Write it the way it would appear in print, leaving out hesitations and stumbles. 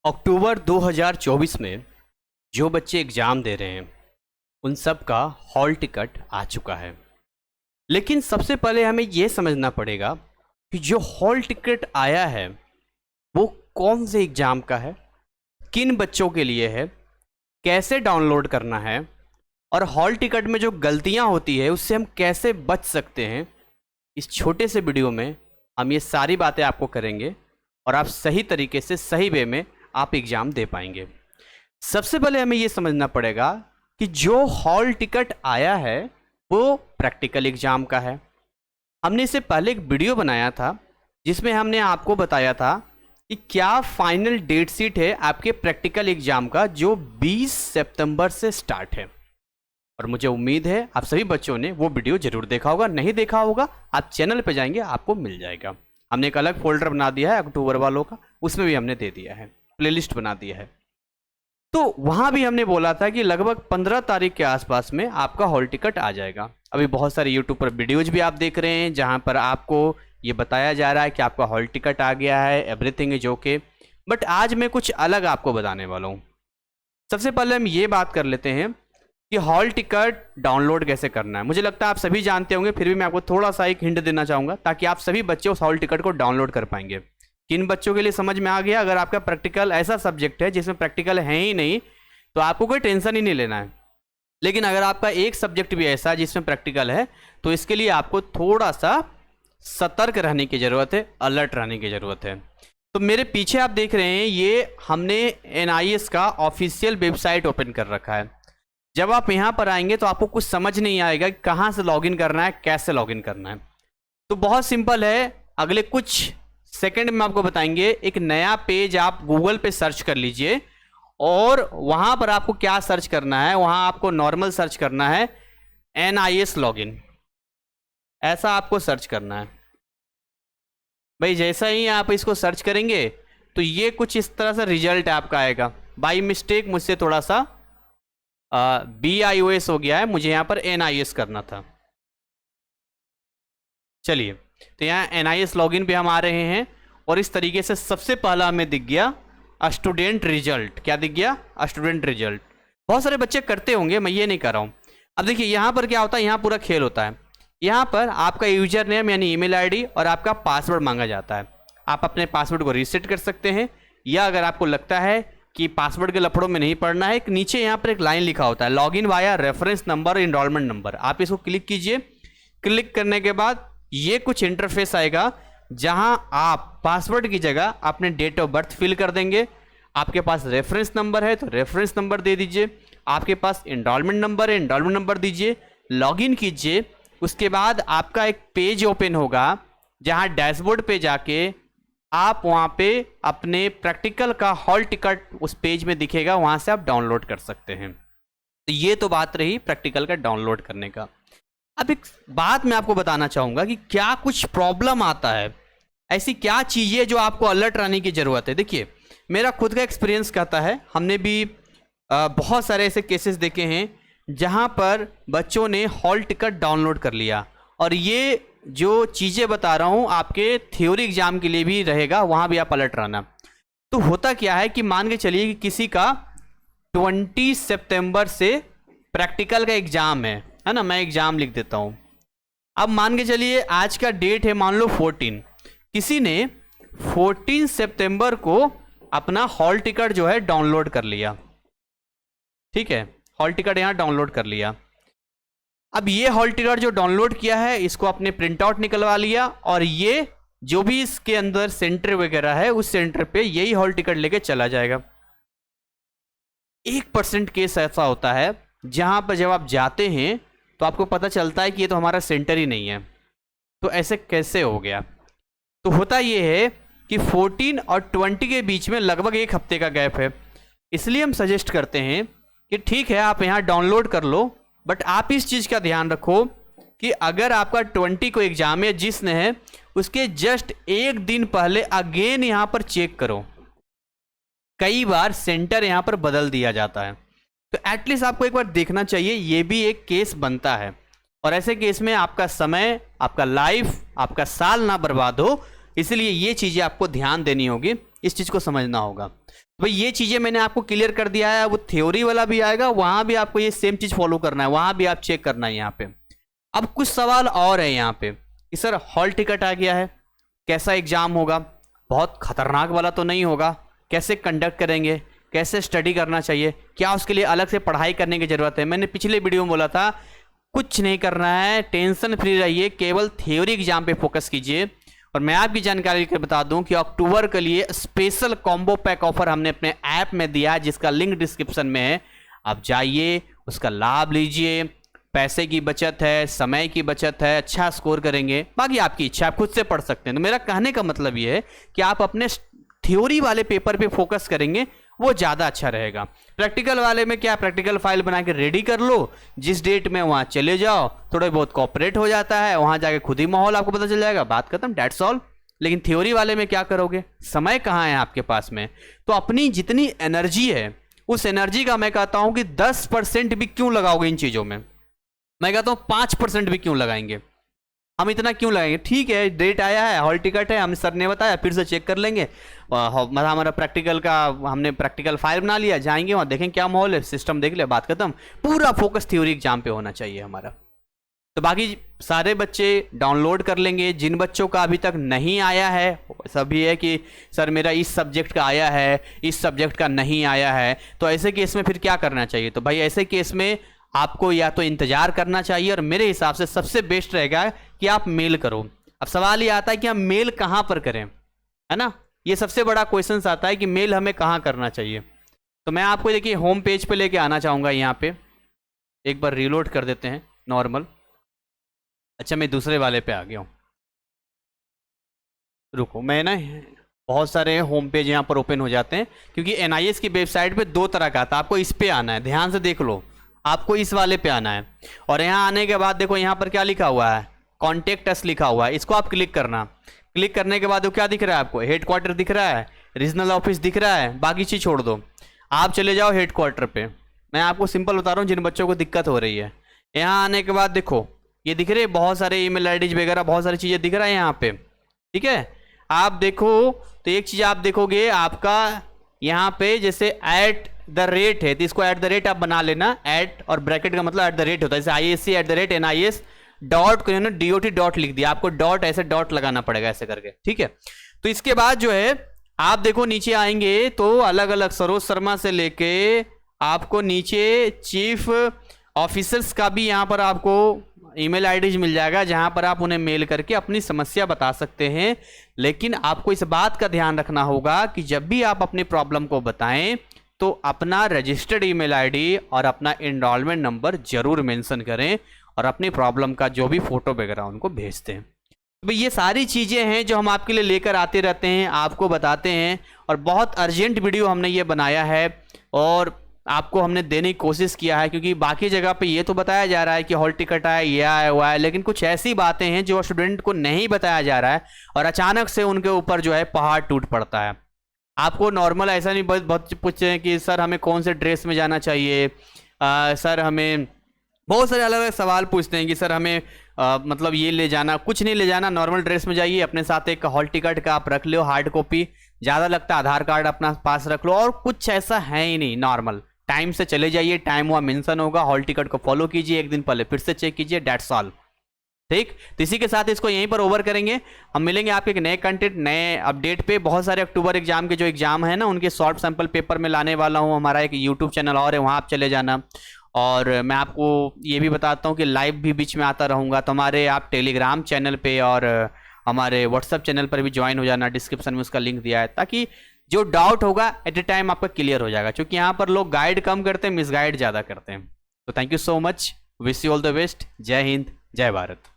अक्टूबर 2024 में जो बच्चे एग्ज़ाम दे रहे हैं उन सब का हॉल टिकट आ चुका है। लेकिन सबसे पहले हमें ये समझना पड़ेगा कि जो हॉल टिकट आया है वो कौन से एग्ज़ाम का है, किन बच्चों के लिए है, कैसे डाउनलोड करना है और हॉल टिकट में जो गलतियां होती है उससे हम कैसे बच सकते हैं। इस छोटे से वीडियो में हम ये सारी बातें आपको करेंगे और आप सही तरीके से सही वे में आप एग्ज़ाम दे पाएंगे। सबसे पहले हमें ये समझना पड़ेगा कि जो हॉल टिकट आया है वो प्रैक्टिकल एग्ज़ाम का है। हमने इससे पहले एक वीडियो बनाया था जिसमें हमने आपको बताया था कि क्या फाइनल डेट शीट है आपके प्रैक्टिकल एग्ज़ाम का जो 20 सितंबर से स्टार्ट है। और मुझे उम्मीद है आप सभी बच्चों ने वो वीडियो जरूर देखा होगा, नहीं देखा होगा आप चैनल पे जाएंगे आपको मिल जाएगा। हमने एक अलग फोल्डर बना दिया है अक्टूबर वालों का, उसमें भी हमने दे दिया है, प्लेलिस्ट बना दिया है। तो वहाँ भी हमने बोला था कि लगभग 15 तारीख के आसपास में आपका हॉल टिकट आ जाएगा। अभी बहुत सारे यूट्यूब पर वीडियोज भी आप देख रहे हैं जहाँ पर आपको ये बताया जा रहा है कि आपका हॉल टिकट आ गया है, एवरीथिंग इज ओके। बट आज मैं कुछ अलग आपको बताने वाला हूँ। सबसे पहले हम ये बात कर लेते हैं कि हॉल टिकट डाउनलोड कैसे करना है। मुझे लगता है आप सभी जानते होंगे, फिर भी मैं आपको थोड़ा सा एक हिंट देना चाहूँगा ताकि आप सभी बच्चे उस हॉल टिकट को डाउनलोड कर पाएंगे। किन बच्चों के लिए समझ में आ गया? अगर आपका प्रैक्टिकल ऐसा सब्जेक्ट है जिसमें प्रैक्टिकल है ही नहीं तो आपको कोई टेंशन ही नहीं लेना है। लेकिन अगर आपका एक सब्जेक्ट भी ऐसा जिसमें प्रैक्टिकल है तो इसके लिए आपको थोड़ा सा सतर्क रहने की ज़रूरत है, अलर्ट रहने की ज़रूरत है। तो मेरे पीछे आप देख रहे हैं ये हमने NIS का ऑफिशियल वेबसाइट ओपन कर रखा है। जब आप यहाँ पर आएंगे तो आपको कुछ समझ नहीं आएगा कि कहाँ से लॉगिन करना है, कैसे लॉगिन करना है। तो बहुत सिंपल है, अगले कुछ सेकंड में आपको बताएंगे। एक नया पेज आप गूगल पे सर्च कर लीजिए और वहाँ पर आपको क्या सर्च करना है, वहाँ आपको नॉर्मल सर्च करना है NIS लॉगिन, ऐसा आपको सर्च करना है भाई। जैसा ही आप इसको सर्च करेंगे तो ये कुछ इस तरह से रिजल्ट आपका आएगा। बाई मिस्टेक मुझसे थोड़ा सा BIOS हो गया है, मुझे यहाँ पर NIS करना था। चलिए, तो यहाँ NIS लॉगिन पे हम आ रहे हैं और इस तरीके से सबसे पहला हमें दिख गया स्टूडेंट रिजल्ट। क्या दिख गया? Student result. बहुत सारे बच्चे करते होंगे, मैं ये नहीं कर रहा हूँ। अब देखिए यहाँ पर क्या होता है, यहाँ पूरा खेल होता है। यहाँ पर आपका यूजर नेम यानी ईमेल आईडी और आपका पासवर्ड मांगा जाता है। आप अपने पासवर्ड को रीसेट कर सकते हैं, या अगर आपको लगता है कि पासवर्ड के लफड़ों में नहीं पड़ना है, नीचे यहाँ पर एक लाइन लिखा होता है login via reference number enrolment number. आप इसको क्लिक कीजिए। क्लिक करने के बाद ये कुछ इंटरफेस आएगा जहां आप पासवर्ड की जगह अपने डेट ऑफ बर्थ फिल कर देंगे। आपके पास रेफरेंस नंबर है तो रेफरेंस नंबर दे दीजिए। आपके पास इनरोलमेंट नंबर है, इनरोलमेंट नंबर दीजिए। लॉगिन कीजिए। उसके बाद आपका एक पेज ओपन होगा जहां डैशबोर्ड पे जाके आप वहां पे अपने प्रैक्टिकल का हॉल टिकट उस पेज में दिखेगा, वहां से आप डाउनलोड कर सकते हैं। तो ये तो बात रही प्रैक्टिकल का डाउनलोड करने का। अब एक बात मैं आपको बताना चाहूँगा कि क्या कुछ प्रॉब्लम आता है, ऐसी क्या चीज़ें जो आपको अलर्ट रहने की ज़रूरत है। देखिए, मेरा खुद का एक्सपीरियंस कहता है, हमने भी बहुत सारे ऐसे केसेस देखे हैं जहाँ पर बच्चों ने हॉल टिकट डाउनलोड कर लिया। और ये जो चीज़ें बता रहा हूँ आपके थ्योरी एग्जाम के लिए भी रहेगा, वहाँ भी आप अलर्ट रहना। तो होता क्या है कि मान के चलिए कि किसी का 20 सितंबर से प्रैक्टिकल का एग्ज़ाम है ना, मैं एग्ज़ाम लिख देता हूँ। अब मान के चलिए आज का डेट है मान लो 14, किसी ने 14 सितंबर को अपना हॉल टिकट जो है डाउनलोड कर लिया। ठीक है, हॉल टिकट यहाँ डाउनलोड कर लिया। अब ये हॉल टिकट जो डाउनलोड किया है इसको अपने प्रिंट आउट निकलवा लिया और ये जो भी इसके अंदर सेंटर वगैरह है उस सेंटर पे यही हॉल टिकट लेके चला जाएगा। 1% केस ऐसा होता है जहां पर जब आप जाते हैं तो आपको पता चलता है कि ये तो हमारा सेंटर ही नहीं है। तो ऐसे कैसे हो गया? तो होता ये है कि 14 और 20 के बीच में लगभग एक हफ्ते का गैप है। इसलिए हम सजेस्ट करते हैं कि ठीक है आप यहाँ डाउनलोड कर लो, बट आप इस चीज़ का ध्यान रखो कि अगर आपका 20 को एग्जाम है जिसने है उसके जस्ट एक दिन पहले अगेन यहाँ पर चेक करो। कई बार सेंटर यहाँ पर बदल दिया जाता है, तो एटलीस्ट आपको एक बार देखना चाहिए। ये भी एक केस बनता है और ऐसे केस में आपका समय, आपका लाइफ, आपका साल ना बर्बाद हो, इसलिए ये चीज़ें आपको ध्यान देनी होगी। इस चीज़ को समझना होगा। तो भाई ये चीज़ें मैंने आपको क्लियर कर दिया है। वो थ्योरी वाला भी आएगा, वहाँ भी आपको ये सेम चीज़ फॉलो करना है, वहाँ भी आप चेक करना है यहाँ पे। अब कुछ सवाल और है यहाँ पे कि सर हॉल टिकट आ गया है, कैसा एग्जाम होगा, बहुत खतरनाक वाला तो नहीं होगा, कैसे कंडक्ट करेंगे, कैसे स्टडी करना चाहिए, क्या उसके लिए अलग से पढ़ाई करने की ज़रूरत है। मैंने पिछले वीडियो में बोला था कुछ नहीं करना है, टेंशन फ्री रहिए, केवल थ्योरी एग्जाम पे फोकस कीजिए। और मैं आपकी जानकारी के बता दूं कि अक्टूबर के लिए स्पेशल कॉम्बो पैक ऑफर हमने अपने ऐप में दिया है, जिसका लिंक डिस्क्रिप्शन में है। आप जाइए, उसका लाभ लीजिए। पैसे की बचत है, समय की बचत है, अच्छा स्कोर करेंगे। बाकी आपकी इच्छा, आप खुद से पढ़ सकते हैं। तो मेरा कहने का मतलब ये है कि आप अपने थ्योरी वाले पेपर पे फोकस करेंगे, वो ज़्यादा अच्छा रहेगा। प्रैक्टिकल वाले में क्या, प्रैक्टिकल फाइल बना के रेडी कर लो, जिस डेट में वहाँ चले जाओ, थोड़ा बहुत कॉपरेट हो जाता है, वहाँ जाके खुद ही माहौल आपको पता चल जाएगा, बात खत्म, डेट्स ऑल। लेकिन थ्योरी वाले में क्या करोगे, समय कहाँ है आपके पास में। तो अपनी जितनी एनर्जी है, उस एनर्जी का मैं कहता हूँ कि 10% भी क्यों लगाओगे इन चीज़ों में, मैं कहता हूँ 5% भी क्यों लगाएंगे। हम इतना क्यों लगाएंगे, ठीक है डेट आया है, हॉल टिकट है, हम सर ने बताया, फिर से चेक कर लेंगे। मतलब हमारा प्रैक्टिकल का हमने प्रैक्टिकल फाइल बना लिया, जाएंगे वहाँ देखें क्या माहौल है, सिस्टम देख लिया, बात खत्म। पूरा फोकस थ्योरी एग्जाम पे होना चाहिए हमारा। तो बाकी सारे बच्चे डाउनलोड कर लेंगे। जिन बच्चों का अभी तक नहीं आया है, सभी है कि सर मेरा इस सब्जेक्ट का आया है, इस सब्जेक्ट का नहीं आया है, तो ऐसे केस में फिर क्या करना चाहिए। तो भाई ऐसे केस में आपको या तो इंतजार करना चाहिए, और मेरे हिसाब से सबसे बेस्ट रहेगा कि आप मेल करो। अब सवाल ये आता है कि हम मेल कहाँ पर करें, है ना, ये सबसे बड़ा क्वेश्चन आता है कि मेल हमें कहाँ करना चाहिए। तो मैं आपको देखिए होम पेज पे लेके आना चाहूँगा। यहाँ पे एक बार रीलोड कर देते हैं नॉर्मल। अच्छा मैं दूसरे वाले पे आ गया हूँ, रुको, मैं ना बहुत सारे होम पेज यहाँ पर ओपन हो जाते हैं, क्योंकि NIS की वेबसाइट पे दो तरह का आता है। आपको इस पे आना है, ध्यान से देख लो, आपको इस वाले पे आना है। और यहाँ आने के बाद देखो यहाँ पर क्या लिखा हुआ है, कॉन्टेक्ट अस लिखा हुआ है, इसको आप क्लिक करना। क्लिक करने के बाद वो क्या दिख रहा है आपको, हेडक्वार्टर दिख रहा है, रीजनल ऑफिस दिख रहा है, बाकी चीज़ छोड़ दो, आप चले जाओ हेडक्वार्टर पे। मैं आपको सिंपल बता रहा हूँ जिन बच्चों को दिक्कत हो रही है। यहाँ आने के बाद देखो ये दिख रहे हैं बहुत सारे ईमेल आईडीज वगैरह, बहुत सारी चीज़ें दिख रहा है यहाँ पे, ठीक है। आप देखो तो एक चीज़ आप देखोगे, आपका यहाँ पे जैसे @ है, तो इसको @ आप बना लेना। एट और ब्रैकेट का मतलब @ होता है, जैसे ISC @NIS डॉट को DOT डॉट लिख दिया, आपको डॉट ऐसे डॉट लगाना पड़ेगा ऐसे करके, ठीक है। तो इसके बाद जो है आप देखो नीचे आएंगे तो अलग अलग सरोज शर्मा से लेके आपको नीचे चीफ ऑफिसर्स का भी यहाँ पर आपको ईमेल आईडीज मिल जाएगा, जहां पर आप उन्हें मेल करके अपनी समस्या बता सकते हैं। लेकिन आपको इस बात का ध्यान रखना होगा कि जब भी आप अपनी प्रॉब्लम को बताएं तो अपना रजिस्टर्ड ईमेल आईडी और अपना एनरोलमेंट नंबर जरूर मेंशन करें, और अपनी प्रॉब्लम का जो भी फोटो वगैरह उनको भेजते हैं। तो भाई ये सारी चीज़ें हैं जो हम आपके लिए लेकर आते रहते हैं, आपको बताते हैं, और बहुत अर्जेंट वीडियो हमने ये बनाया है और आपको हमने देने की कोशिश किया है, क्योंकि बाकी जगह पे ये तो बताया जा रहा है कि हॉल टिकट आया, ये आया हुआ है, लेकिन कुछ ऐसी बातें हैं जो स्टूडेंट को नहीं बताया जा रहा है, और अचानक से उनके ऊपर जो है पहाड़ टूट पड़ता है। आपको नॉर्मल ऐसा नहीं, बहुत पूछते हैं कि सर हमें कौन से ड्रेस में जाना चाहिए, सर हमें बहुत सारे अलग अलग सवाल पूछते हैं कि सर हमें मतलब ये ले जाना, कुछ नहीं ले जाना, नॉर्मल ड्रेस में जाइए, अपने साथ एक हॉल टिकट का आप रख लो हार्ड कॉपी, ज़्यादा लगता है आधार कार्ड अपना पास रख लो, और कुछ ऐसा है ही नहीं, नॉर्मल टाइम से चले जाइए, टाइम वहाँ मेंशन होगा, हॉल टिकट को फॉलो कीजिए, एक दिन पहले फिर से चेक कीजिए, डेट्स ऑल, ठीक। तो इसी के साथ इसको यहीं पर ओवर करेंगे। हम मिलेंगे आपके एक नए कंटेंट, नए अपडेट पे। बहुत सारे अक्टूबर एग्जाम के जो एग्जाम है ना, उनके शॉर्ट सैंपल पेपर में लाने वाला हूँ। हमारा एक यूट्यूब चैनल और है, वहाँ आप चले जाना। और मैं आपको ये भी बताता हूँ कि लाइव भी बीच में आता रहूँगा, तो हमारे आप टेलीग्राम चैनल पे और हमारे व्हाट्सअप चैनल पर भी ज्वाइन हो जाना, डिस्क्रिप्शन में उसका लिंक दिया है, ताकि जो डाउट होगा एट ए टाइम आपका क्लियर हो जाएगा, क्योंकि यहाँ पर लोग गाइड कम करते हैं, मिसगाइड ज़्यादा करते हैं। तो thank you so much, wish you all the best, जय हिंद, जय भारत।